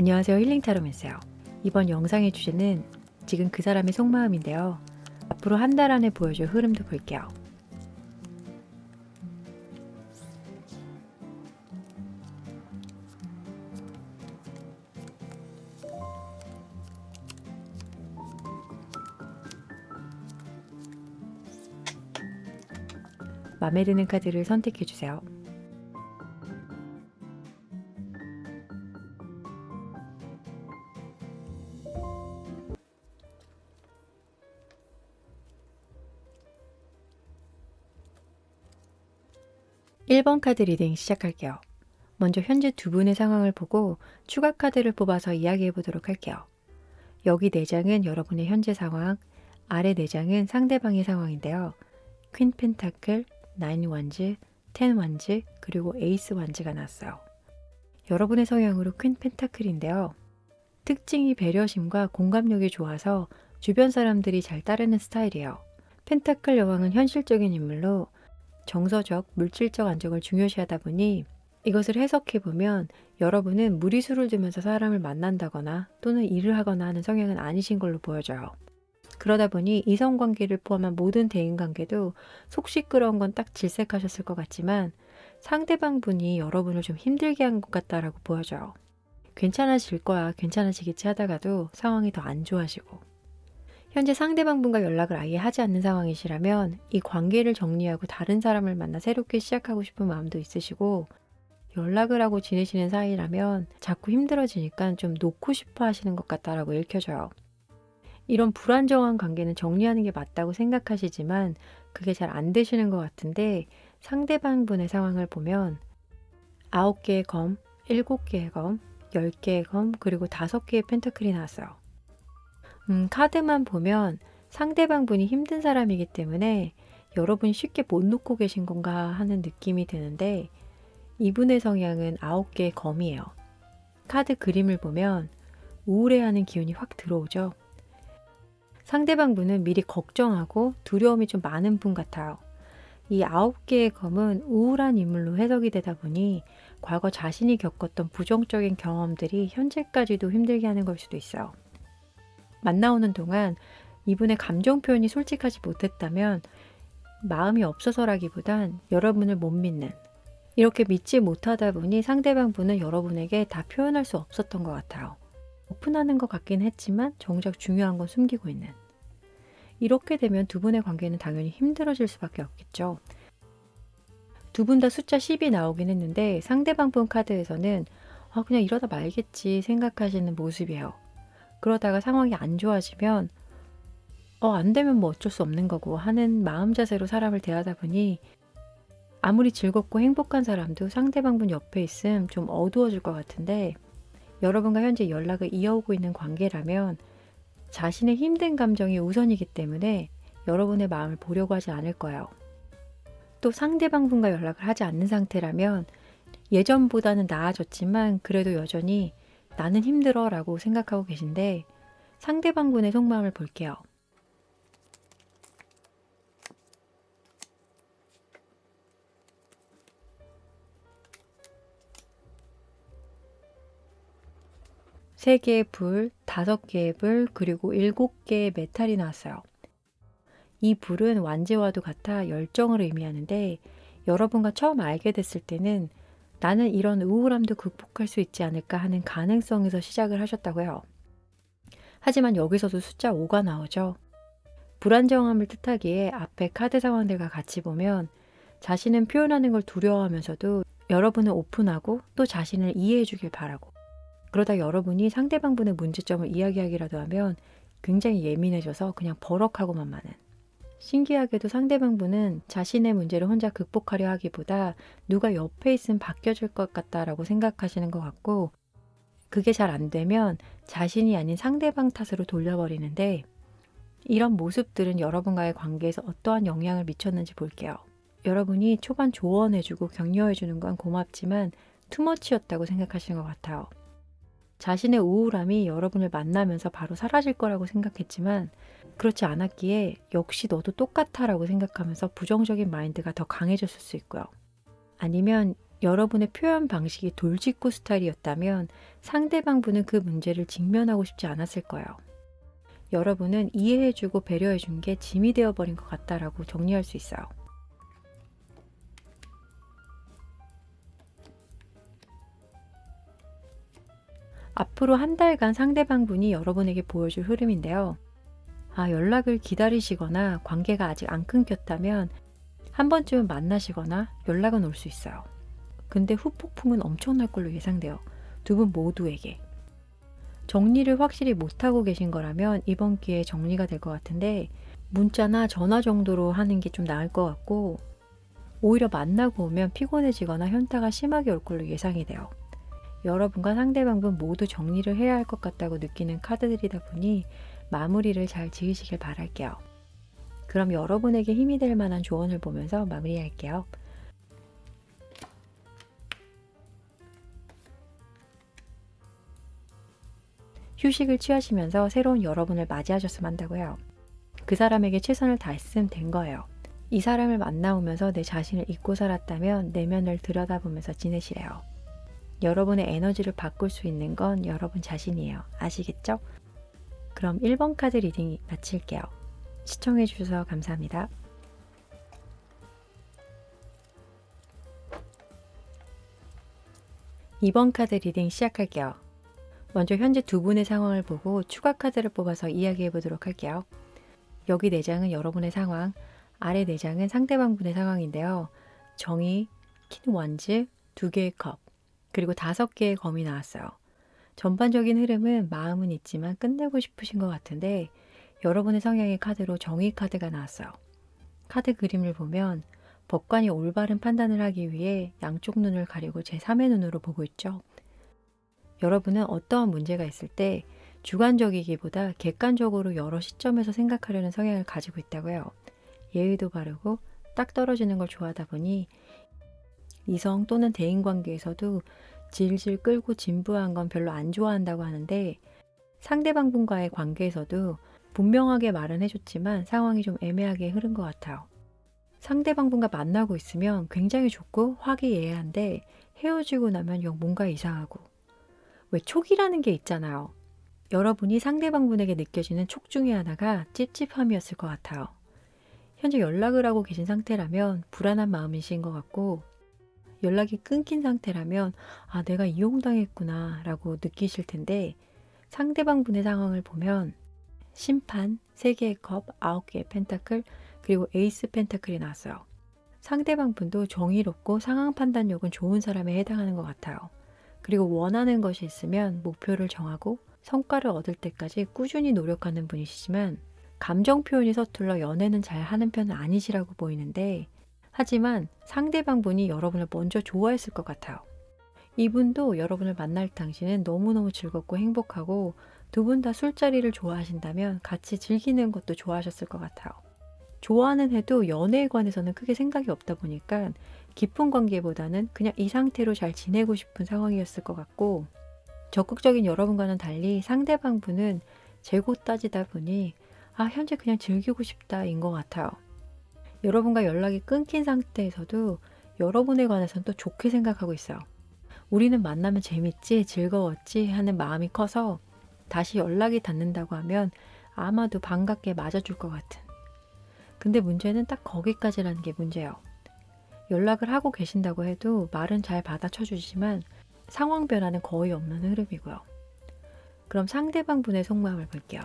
안녕하세요. 힐링타로메스요. 이번 영상의 주제는 지금 그 사람의 속마음인데요. 앞으로 한 달 안에 보여줄 흐름도 볼게요. 마음에 드는 카드를 선택해주세요. (1번) 카드 리딩 시작할게요. 먼저 현재 두 분의 상황을 보고 추가 카드를 뽑아서 이야기해 보도록 할게요. 여기 4장은 여러분의 현재 상황, 아래 4장은 상대방의 상황인데요. 퀸 펜타클, 9 원즈, 10 원즈, 그리고 에이스 원즈가 나왔어요. 여러분의 성향으로 퀸 펜타클인데요. 특징이 배려심과 공감력이 좋아서 주변 사람들이 잘 따르는 스타일이에요. 펜타클 여왕은 현실적인 인물로 정서적, 물질적 안정을 중요시하다 보니 이것을 해석해보면 여러분은 무리수를 두면서 사람을 만난다거나 또는 일을 하거나 하는 성향은 아니신 걸로 보여져요. 그러다 보니 이성관계를 포함한 모든 대인관계도 속 시끄러운 건 딱 질색하셨을 것 같지만 상대방 분이 여러분을 좀 힘들게 한 것 같다라고 보여져요. 괜찮아질 거야, 괜찮아지겠지 하다가도 상황이 더 안 좋아지고, 현재 상대방 분과 연락을 아예 하지 않는 상황이시라면 이 관계를 정리하고 다른 사람을 만나 새롭게 시작하고 싶은 마음도 있으시고, 연락을 하고 지내시는 사이라면 자꾸 힘들어지니까 좀 놓고 싶어 하시는 것 같다라고 읽혀져요. 이런 불안정한 관계는 정리하는 게 맞다고 생각하시지만 그게 잘 안 되시는 것 같은데, 상대방 분의 상황을 보면 9개의 검, 7개의 검, 10개의 검, 그리고 5개의 펜타클이 나왔어요. 카드만 보면 상대방 분이 힘든 사람이기 때문에 여러분이 쉽게 못 놓고 계신 건가 하는 느낌이 드는데, 이분의 성향은 9개의 검이에요. 카드 그림을 보면 우울해하는 기운이 확 들어오죠. 상대방 분은 미리 걱정하고 두려움이 좀 많은 분 같아요. 이 9개의 검은 우울한 인물로 해석이 되다 보니 과거 자신이 겪었던 부정적인 경험들이 현재까지도 힘들게 하는 걸 수도 있어요. 만나오는 동안 이분의 감정 표현이 솔직하지 못했다면 마음이 없어서라기보단 여러분을 못 믿는, 이렇게 믿지 못하다 보니 상대방 분은 여러분에게 다 표현할 수 없었던 것 같아요. 오픈하는 것 같긴 했지만 정작 중요한 건 숨기고 있는. 이렇게 되면 두 분의 관계는 당연히 힘들어질 수밖에 없겠죠. 두 분 다 숫자 10이 나오긴 했는데 상대방 분 카드에서는 그냥 이러다 말겠지 생각하시는 모습이에요. 그러다가 상황이 안 좋아지면 안 되면 뭐 어쩔 수 없는 거고 하는 마음 자세로 사람을 대하다 보니 아무리 즐겁고 행복한 사람도 상대방 분 옆에 있음 좀 어두워질 것 같은데, 여러분과 현재 연락을 이어오고 있는 관계라면 자신의 힘든 감정이 우선이기 때문에 여러분의 마음을 보려고 하지 않을 거예요. 또 상대방 분과 연락을 하지 않는 상태라면 예전보다는 나아졌지만 그래도 여전히 나는 힘들어 라고 생각하고 계신데, 상대방 분의 속마음을 볼게요. 세 개의 불, 5개의 불, 그리고 7개의 메탈이 나왔어요. 이 불은 완제와도 같아 열정을 의미하는데, 여러분과 처음 알게 됐을 때는 나는 이런 우울함도 극복할 수 있지 않을까 하는 가능성에서 시작을 하셨다고 해요. 하지만 여기서도 숫자 5가 나오죠. 불안정함을 뜻하기에 앞에 카드 상황들과 같이 보면 자신은 표현하는 걸 두려워하면서도 여러분은 오픈하고 또 자신을 이해해 주길 바라고, 그러다 여러분이 상대방 분의 문제점을 이야기하기라도 하면 굉장히 예민해져서 그냥 버럭하고만 마는. 신기하게도 상대방 분은 자신의 문제를 혼자 극복하려 하기보다 누가 옆에 있으면 바뀌어질 것 같다라고 생각하시는 것 같고, 그게 잘 안 되면 자신이 아닌 상대방 탓으로 돌려버리는데, 이런 모습들은 여러분과의 관계에서 어떠한 영향을 미쳤는지 볼게요. 여러분이 초반 조언해주고 격려해주는 건 고맙지만 투머치였다고 생각하시는 것 같아요. 자신의 우울함이 여러분을 만나면서 바로 사라질 거라고 생각했지만 그렇지 않았기에 역시 너도 똑같아 라고 생각하면서 부정적인 마인드가 더 강해졌을 수 있고요. 아니면 여러분의 표현 방식이 돌직구 스타일이었다면 상대방분은 그 문제를 직면하고 싶지 않았을 거예요. 여러분은 이해해주고 배려해준 게 짐이 되어버린 것 같다라고 정리할 수 있어요. 앞으로 한 달간 상대방분이 여러분에게 보여줄 흐름인데요. 연락을 기다리시거나 관계가 아직 안 끊겼다면 한 번쯤은 만나시거나 연락은 올 수 있어요. 근데 후폭풍은 엄청날 걸로 예상돼요. 두 분 모두에게. 정리를 확실히 못하고 계신 거라면 이번 기회에 정리가 될 것 같은데 문자나 전화 정도로 하는 게 좀 나을 것 같고 오히려 만나고 오면 피곤해지거나 현타가 심하게 올 걸로 예상이 돼요. 여러분과 상대방분 모두 정리를 해야 할 것 같다고 느끼는 카드들이다 보니 마무리를 잘 지으시길 바랄게요. 그럼 여러분에게 힘이 될 만한 조언을 보면서 마무리할게요. 휴식을 취하시면서 새로운 여러분을 맞이하셨으면 한다고요. 그 사람에게 최선을 다했으면 된 거예요. 이 사람을 만나오면서 내 자신을 잊고 살았다면 내면을 들여다보면서 지내시래요. 여러분의 에너지를 바꿀 수 있는 건 여러분 자신이에요. 아시겠죠? 그럼 1번 카드 리딩 마칠게요. 시청해주셔서 감사합니다. 2번 카드 리딩 시작할게요. 먼저 현재 두 분의 상황을 보고 추가 카드를 뽑아서 이야기해 보도록 할게요. 여기 4장은 여러분의 상황, 아래 4장은 상대방분의 상황인데요. 정의, 킹 원즈, 2개의 컵, 그리고 5개의 검이 나왔어요. 전반적인 흐름은 마음은 있지만 끝내고 싶으신 것 같은데 여러분의 성향의 카드로 정의 카드가 나왔어요. 카드 그림을 보면 법관이 올바른 판단을 하기 위해 양쪽 눈을 가리고 제3의 눈으로 보고 있죠. 여러분은 어떠한 문제가 있을 때 주관적이기보다 객관적으로 여러 시점에서 생각하려는 성향을 가지고 있다고요. 예의도 바르고 딱 떨어지는 걸 좋아하다 보니 이성 또는 대인관계에서도 질질 끌고 진부한 건 별로 안 좋아한다고 하는데 상대방분과의 관계에서도 분명하게 말은 해줬지만 상황이 좀 애매하게 흐른 것 같아요. 상대방분과 만나고 있으면 굉장히 좋고 화기애애한데 헤어지고 나면 영 뭔가 이상하고 왜 촉이라는 게 있잖아요. 여러분이 상대방분에게 느껴지는 촉 중에 하나가 찝찝함이었을 것 같아요. 현재 연락을 하고 계신 상태라면 불안한 마음이신 것 같고 연락이 끊긴 상태라면 내가 이용당했구나 라고 느끼실 텐데 상대방분의 상황을 보면 심판, 3개의 컵, 9개의 펜타클, 그리고 에이스 펜타클이 나왔어요. 상대방분도 정의롭고 상황 판단력은 좋은 사람에 해당하는 것 같아요. 그리고 원하는 것이 있으면 목표를 정하고 성과를 얻을 때까지 꾸준히 노력하는 분이시지만 감정 표현이 서툴러 연애는 잘 하는 편은 아니시라고 보이는데 하지만 상대방분이 여러분을 먼저 좋아했을 것 같아요. 이분도 여러분을 만날 당시는 너무너무 즐겁고 행복하고 두 분 다 술자리를 좋아하신다면 같이 즐기는 것도 좋아하셨을 것 같아요. 좋아는 해도 연애에 관해서는 크게 생각이 없다 보니까 깊은 관계보다는 그냥 이 상태로 잘 지내고 싶은 상황이었을 것 같고 적극적인 여러분과는 달리 상대방분은 재고 따지다 보니 현재 그냥 즐기고 싶다인 것 같아요. 여러분과 연락이 끊긴 상태에서도 여러분에 관해서는 또 좋게 생각하고 있어요. 우리는 만나면 재밌지, 즐거웠지 하는 마음이 커서 다시 연락이 닿는다고 하면 아마도 반갑게 맞아줄 것 같은. 근데 문제는 딱 거기까지라는 게 문제예요. 연락을 하고 계신다고 해도 말은 잘 받아쳐 주시지만 상황 변화는 거의 없는 흐름이고요. 그럼 상대방 분의 속마음을 볼게요.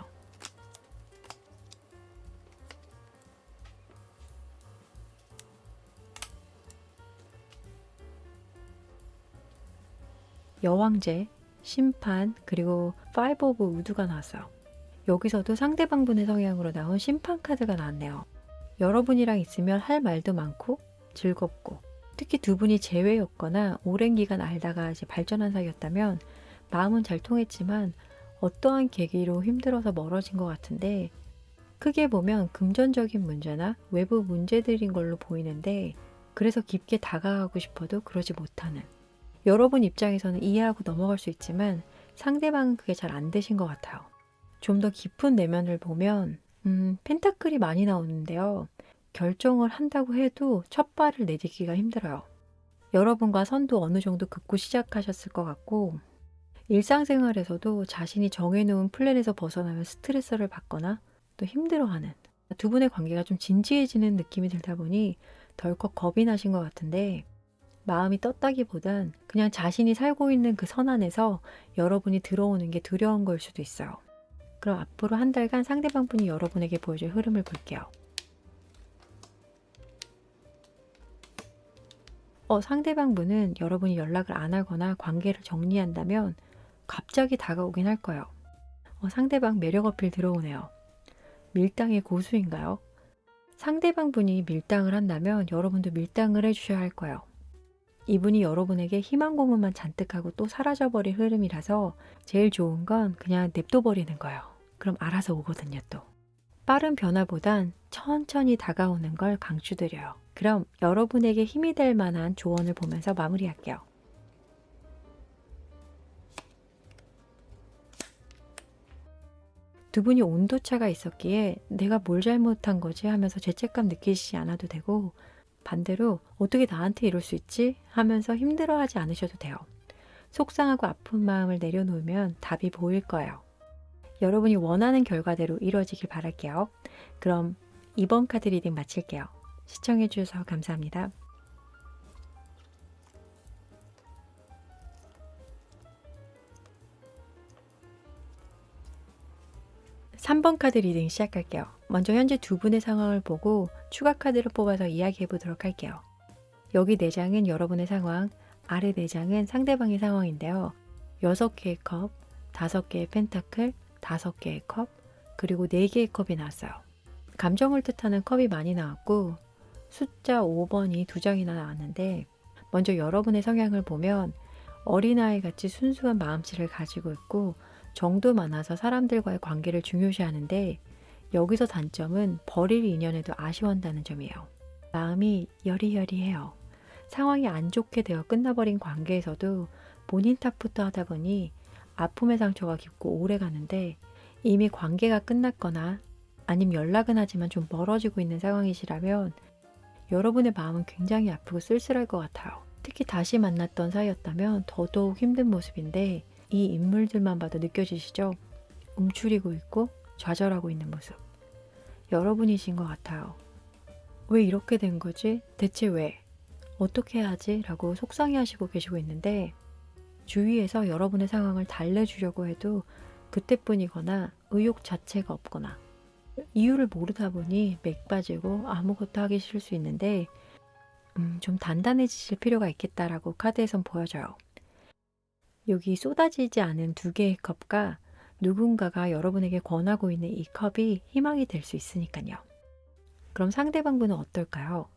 여왕제, 심판, 그리고 5 오브 우드가 나왔어요. 여기서도 상대방분의 성향으로 나온 심판 카드가 나왔네요. 여러분이랑 있으면 할 말도 많고 즐겁고 특히 두 분이 재회였거나 오랜 기간 알다가 이제 발전한 사이였다면 마음은 잘 통했지만 어떠한 계기로 힘들어서 멀어진 것 같은데 크게 보면 금전적인 문제나 외부 문제들인 걸로 보이는데 그래서 깊게 다가가고 싶어도 그러지 못하는 여러분 입장에서는 이해하고 넘어갈 수 있지만 상대방은 그게 잘 안 되신 것 같아요. 좀 더 깊은 내면을 보면 펜타클이 많이 나오는데요. 결정을 한다고 해도 첫 발을 내딛기가 힘들어요. 여러분과 선도 어느 정도 긋고 시작하셨을 것 같고, 일상생활에서도 자신이 정해놓은 플랜에서 벗어나면 스트레스를 받거나 또 힘들어하는, 두 분의 관계가 좀 진지해지는 느낌이 들다 보니 덜컥 겁이 나신 것 같은데, 마음이 떴다기보단 그냥 자신이 살고 있는 그 선 안에서 여러분이 들어오는 게 두려운 걸 수도 있어요. 그럼 앞으로 한 달간 상대방 분이 여러분에게 보여줄 흐름을 볼게요. 상대방 분은 여러분이 연락을 안 하거나 관계를 정리한다면 갑자기 다가오긴 할 거예요. 상대방 매력 어필 들어오네요. 밀당의 고수인가요? 상대방 분이 밀당을 한다면 여러분도 밀당을 해주셔야 할 거예요. 이분이 여러분에게 희망 고문만 잔뜩 하고 또 사라져버릴 흐름이라서 제일 좋은 건 그냥 냅둬버리는 거예요. 그럼 알아서 오거든요 또. 빠른 변화보단 천천히 다가오는 걸 강추드려요. 그럼 여러분에게 힘이 될 만한 조언을 보면서 마무리할게요. 두 분이 온도차가 있었기에 내가 뭘 잘못한 거지 하면서 죄책감 느끼시지 않아도 되고, 반대로 어떻게 나한테 이럴 수 있지 하면서 힘들어하지 않으셔도 돼요. 속상하고 아픈 마음을 내려놓으면 답이 보일 거예요. 여러분이 원하는 결과대로 이루어지길 바랄게요. 그럼 이번 카드 리딩 마칠게요. 시청해주셔서 감사합니다. (3번) 카드 리딩 시작할게요. 먼저 현재 두 분의 상황을 보고 추가 카드를 뽑아서 이야기해 보도록 할게요. 여기 4장은 여러분의 상황, 아래 4장은 상대방의 상황인데요. 6개의 컵, 5개의 펜타클, 5개의 컵, 그리고 4개의 컵이 나왔어요. 감정을 뜻하는 컵이 많이 나왔고 숫자 5번이 2장이나 나왔는데, 먼저 여러분의 성향을 보면 어린아이 같이 순수한 마음씨를 가지고 있고 정도 많아서 사람들과의 관계를 중요시하는데, 여기서 단점은 버릴 인연에도 아쉬워한다는 점이에요. 마음이 여리여리해요. 상황이 안 좋게 되어 끝나버린 관계에서도 본인 탓부터 하다 보니 아픔의 상처가 깊고 오래 가는데, 이미 관계가 끝났거나 아니면 연락은 하지만 좀 멀어지고 있는 상황이시라면 여러분의 마음은 굉장히 아프고 쓸쓸할 것 같아요. 특히 다시 만났던 사이였다면 더더욱 힘든 모습인데, 이 인물들만 봐도 느껴지시죠? 움츠리고 있고 좌절하고 있는 모습. 여러분이신 것 같아요. 왜 이렇게 된 거지? 대체 왜? 어떻게 해야지? 라고 속상해하시고 계시고 있는데, 주위에서 여러분의 상황을 달래주려고 해도 그때뿐이거나 의욕 자체가 없거나 이유를 모르다 보니 맥 빠지고 아무것도 하기 싫을 수 있는데, 좀 단단해지실 필요가 있겠다라고 카드에선 보여져요. 여기 쏟아지지 않은 2개의 컵과 누군가가 여러분에게 권하고 있는 이 컵이 희망이 될 수 있으니까요. 그럼 상대방 분은 어떨까요?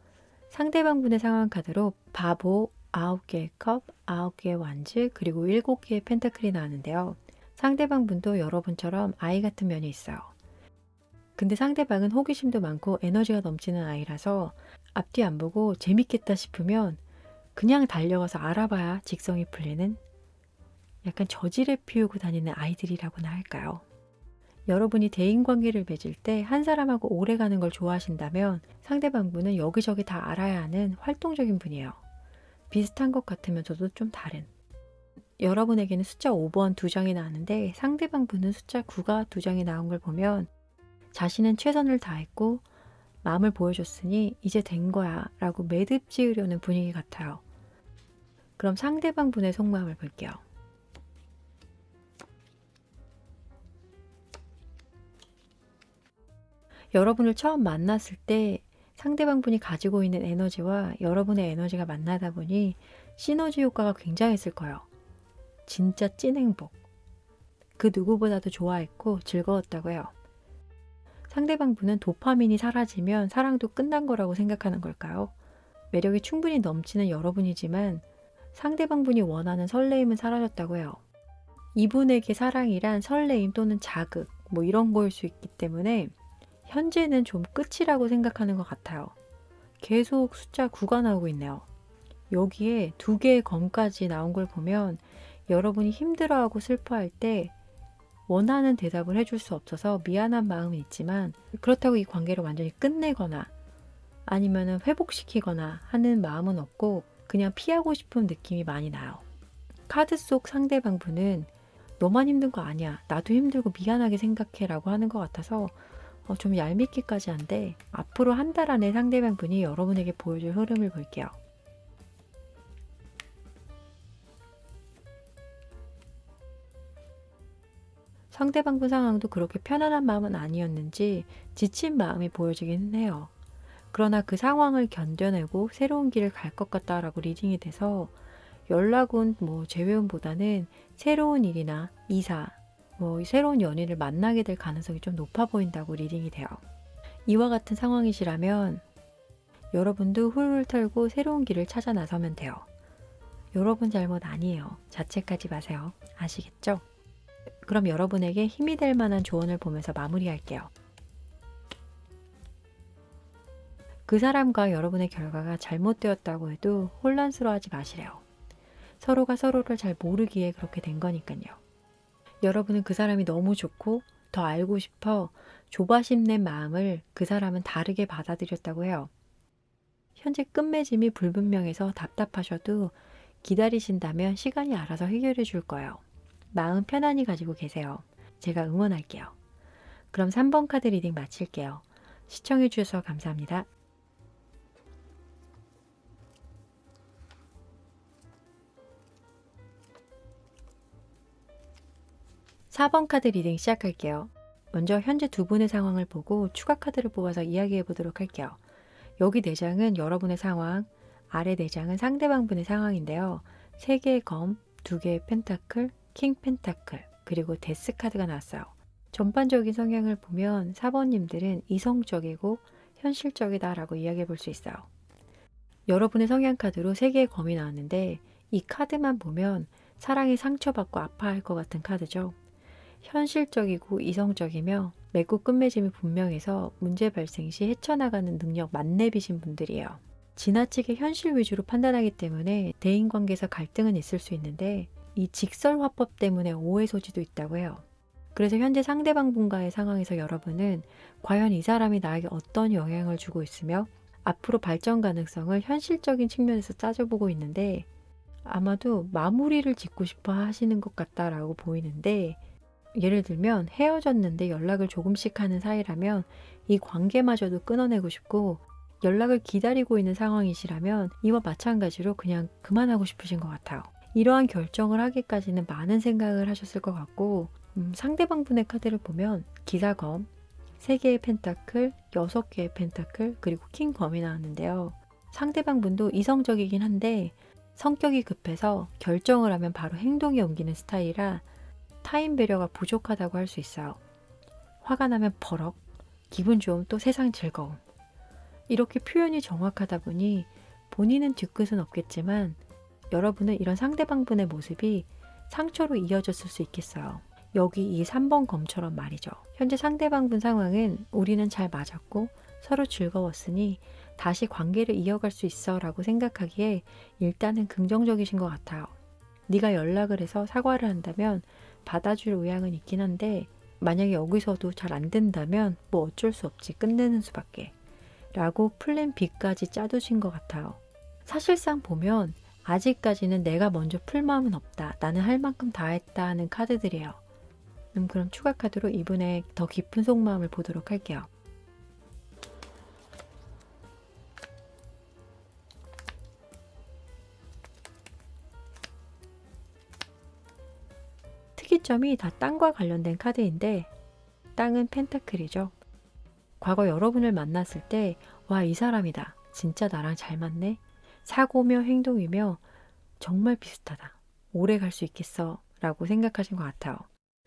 상대방 분의 상황 카드로 바보, 9개의 컵, 9개의 완즈, 그리고 7개의 펜타클이 나왔는데요. 상대방 분도 여러분처럼 아이 같은 면이 있어요. 근데 상대방은 호기심도 많고 에너지가 넘치는 아이라서 앞뒤 안 보고 재밌겠다 싶으면 그냥 달려가서 알아봐야 직성이 풀리는, 약간 저지를 피우고 다니는 아이들이라고나 할까요? 여러분이 대인관계를 맺을 때 한 사람하고 오래 가는 걸 좋아하신다면 상대방 분은 여기저기 다 알아야 하는 활동적인 분이에요. 비슷한 것 같으면서도 좀 다른. 여러분에게는 숫자 5번 2장이 나왔는데, 상대방 분은 숫자 9가 2장이 나온 걸 보면 자신은 최선을 다했고 마음을 보여줬으니 이제 된 거야 라고 매듭 지으려는 분위기 같아요. 그럼 상대방 분의 속마음을 볼게요. 여러분을 처음 만났을 때 상대방 분이 가지고 있는 에너지와 여러분의 에너지가 만나다 보니 시너지 효과가 굉장했을 거예요. 진짜 찐 행복. 그 누구보다도 좋아했고 즐거웠다고 해요. 상대방 분은 도파민이 사라지면 사랑도 끝난 거라고 생각하는 걸까요? 매력이 충분히 넘치는 여러분이지만 상대방 분이 원하는 설레임은 사라졌다고 해요. 이분에게 사랑이란 설레임 또는 자극, 이런 거일 수 있기 때문에 현재는 좀 끝이라고 생각하는 것 같아요. 계속 숫자 9가 나오고 있네요. 여기에 2개의 검까지 나온 걸 보면 여러분이 힘들어하고 슬퍼할 때 원하는 대답을 해줄 수 없어서 미안한 마음은 있지만, 그렇다고 이 관계를 완전히 끝내거나 아니면 회복시키거나 하는 마음은 없고 그냥 피하고 싶은 느낌이 많이 나요. 카드 속 상대방 분은 너만 힘든 거 아니야. 나도 힘들고 미안하게 생각해 라고 하는 것 같아서 좀 얄밉기까지 한데 앞으로 한 달 안에 상대방 분이 여러분에게 보여줄 흐름을 볼게요. 상대방 분 상황도 그렇게 편안한 마음은 아니었는지 지친 마음이 보여지기는 해요. 그러나 그 상황을 견뎌내고 새로운 길을 갈 것 같다라고 리딩이 돼서 연락은 재회원보다는 새로운 일이나 이사, 새로운 연인을 만나게 될 가능성이 좀 높아 보인다고 리딩이 돼요. 이와 같은 상황이시라면 여러분도 훌훌 털고 새로운 길을 찾아 나서면 돼요. 여러분 잘못 아니에요. 자책하지 마세요. 아시겠죠? 그럼 여러분에게 힘이 될 만한 조언을 보면서 마무리할게요. 그 사람과 여러분의 결과가 잘못되었다고 해도 혼란스러워하지 마시래요. 서로가 서로를 잘 모르기에 그렇게 된 거니까요. 여러분은 그 사람이 너무 좋고 더 알고 싶어 조바심 낸 마음을 그 사람은 다르게 받아들였다고 해요. 현재 끝맺음이 불분명해서 답답하셔도 기다리신다면 시간이 알아서 해결해 줄 거예요. 마음 편안히 가지고 계세요. 제가 응원할게요. 그럼 3번 카드 리딩 마칠게요. 시청해 주셔서 감사합니다. 4번 카드 리딩 시작할게요. 먼저 현재 두 분의 상황을 보고 추가 카드를 뽑아서 이야기해 보도록 할게요. 여기 4장은 여러분의 상황, 아래 4장은 상대방 분의 상황인데요. 3개의 검, 2개의 펜타클, 킹 펜타클, 그리고 데스 카드가 나왔어요. 전반적인 성향을 보면 4번님들은 이성적이고 현실적이다 라고 이야기해 볼 수 있어요. 여러분의 성향 카드로 3개의 검이 나왔는데 이 카드만 보면 사랑에 상처받고 아파할 것 같은 카드죠. 현실적이고 이성적이며 맺고 끝맺음이 분명해서 문제 발생 시 헤쳐나가는 능력 만렙이신 분들이에요. 지나치게 현실 위주로 판단하기 때문에 대인관계에서 갈등은 있을 수 있는데 이 직설화법 때문에 오해 소지도 있다고 해요. 그래서 현재 상대방 분과의 상황에서 여러분은 과연 이 사람이 나에게 어떤 영향을 주고 있으며 앞으로 발전 가능성을 현실적인 측면에서 따져보고 있는데 아마도 마무리를 짓고 싶어 하시는 것 같다라고 보이는데 예를 들면 헤어졌는데 연락을 조금씩 하는 사이라면 이 관계마저도 끊어내고 싶고 연락을 기다리고 있는 상황이시라면 이와 마찬가지로 그냥 그만하고 싶으신 것 같아요. 이러한 결정을 하기까지는 많은 생각을 하셨을 것 같고 상대방 분의 카드를 보면 기사검, 3개의 펜타클, 6개의 펜타클, 그리고 킹검이 나왔는데요. 상대방 분도 이성적이긴 한데 성격이 급해서 결정을 하면 바로 행동에 옮기는 스타일이라 타인 배려가 부족하다고 할 수 있어요. 화가 나면 버럭, 기분 좋으면 또 세상 즐거움. 이렇게 표현이 정확하다 보니 본인은 뒤끝은 없겠지만 여러분은 이런 상대방 분의 모습이 상처로 이어졌을 수 있겠어요. 여기 이 3번 검처럼 말이죠. 현재 상대방 분 상황은 우리는 잘 맞았고 서로 즐거웠으니 다시 관계를 이어갈 수 있어 라고 생각하기에 일단은 긍정적이신 것 같아요. 네가 연락을 해서 사과를 한다면 받아줄 의향은 있긴 한데 만약에 여기서도 잘 안 된다면 어쩔 수 없지 끝내는 수밖에 라고 플랜 B까지 짜두신 것 같아요. 사실상 보면 아직까지는 내가 먼저 풀 마음은 없다. 나는 할 만큼 다 했다 하는 카드들이에요. 그럼 추가 카드로 이분의 더 깊은 속마음을 보도록 할게요. 특이점이 다 땅과 관련된 카드인데 땅은 펜타클이죠. 과거 여러분을 만났을 때 와, 이 사람이다. 진짜 나랑 잘 맞네. 사고며 행동이며 정말 비슷하다. 오래 갈 수 있겠어 라고 생각하신 것 같아요.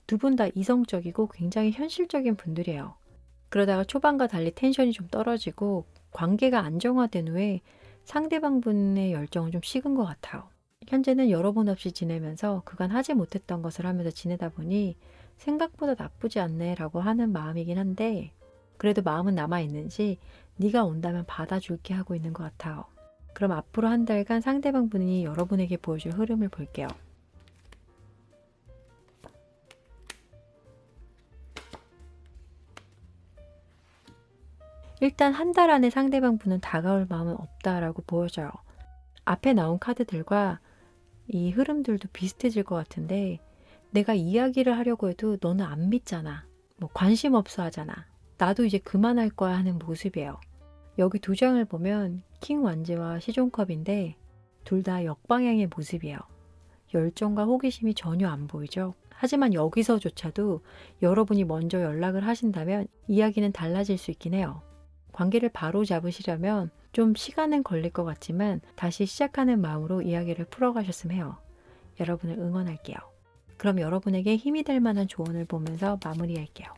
두 분 다 이성적이고 굉장히 현실적인 분들이에요. 그러다가 초반과 달리 텐션이 좀 떨어지고 관계가 안정화된 후에 상대방 분의 열정은 좀 식은 것 같아요. 현재는 여러분 없이 지내면서 그간 하지 못했던 것을 하면서 지내다 보니 생각보다 나쁘지 않네 라고 하는 마음이긴 한데 그래도 마음은 남아있는지 네가 온다면 받아줄게 하고 있는 것 같아요. 그럼 앞으로 한 달간 상대방 분이 여러분에게 보여줄 흐름을 볼게요. 일단 한 달 안에 상대방 분은 다가올 마음은 없다라고 보여져요. 앞에 나온 카드들과 이 흐름들도 비슷해질 것 같은데 내가 이야기를 하려고 해도 너는 안 믿잖아. 뭐 관심 없어 하잖아. 나도 이제 그만할 거야 하는 모습이에요. 여기 두 장을 보면 킹 완즈와 시종컵인데 둘 다 역방향의 모습이에요. 열정과 호기심이 전혀 안 보이죠. 하지만 여기서조차도 여러분이 먼저 연락을 하신다면 이야기는 달라질 수 있긴 해요. 관계를 바로 잡으시려면 좀 시간은 걸릴 것 같지만 다시 시작하는 마음으로 이야기를 풀어가셨으면 해요. 여러분을 응원할게요. 그럼 여러분에게 힘이 될 만한 조언을 보면서 마무리할게요.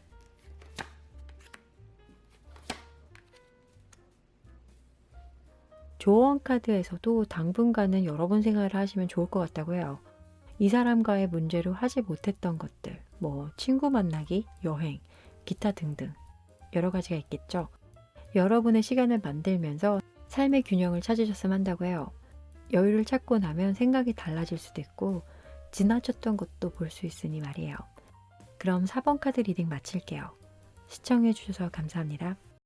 조언 카드에서도 당분간은 여러분 생활을 하시면 좋을 것 같다고 해요. 이 사람과의 문제로 하지 못했던 것들, 뭐 친구 만나기, 여행, 기타 등등 여러 가지가 있겠죠. 여러분의 시간을 만들면서 삶의 균형을 찾으셨으면 한다고 해요. 여유를 찾고 나면 생각이 달라질 수도 있고 지나쳤던 것도 볼 수 있으니 말이에요. 그럼 4번 카드 리딩 마칠게요. 시청해 주셔서 감사합니다.